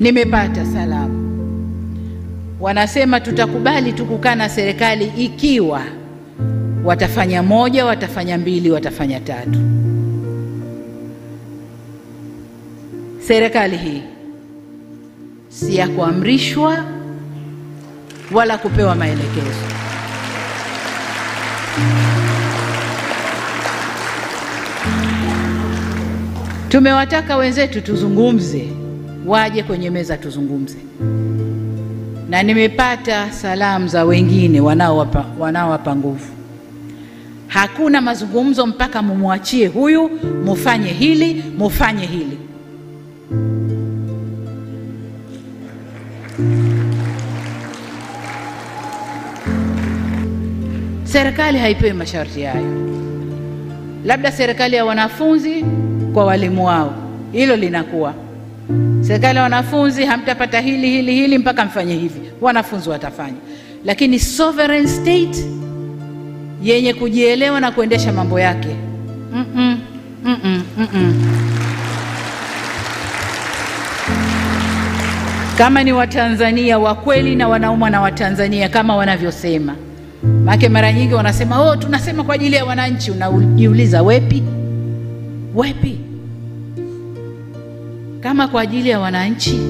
nimepata salamu. Wanasema tutakubali tukukaa na serikali ikiwa watafanya moja, watafanya mbili, watafanya tatu. Serikali hii si ya kuamrishwa wala kupewa maelekezo. Tumewataka wenzetu tuzungumze, waje kwenye meza tuzungumze. Na nimepata salamu za wengine wanaowapa nguvu. Hakuna mazungumzo mpaka mumwachie huyu, mufanye hili, mufanye hili. Serikali haipewi masharti hayo. Labda serikali ya wanafunzi kwa walimu wao, hilo linakuwa. Serikali ya wanafunzi, hamtapata hili mpaka mfanye hivi. Wanafunzi watafanya. Lakini sovereign state yenye kujielewa na kuendesha mambo yake, Kama ni Watanzania wa kweli na wanaumwa na Watanzania kama wanavyosema. Maana mara nyingi wanasema, tunasema kwa ajili ya wananchi. Unajiuliza wepi? Kama kwa ajili ya wananchi,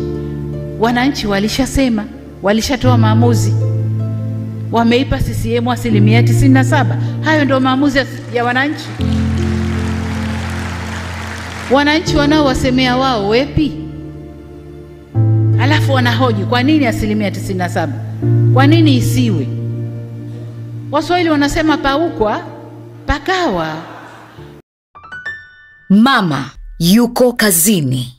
wananchi walishasema, walishatoa maamuzi. Wameipa CCM 97%. Hayo ndio maamuzi ya wananchi. Wananchi wanaowasemea wao wepi? Alafu wanahoji kwa nini 97%? Kwa nini isiwe? Waswahili wanasema paukwa pakawa. Mama yuko kazini.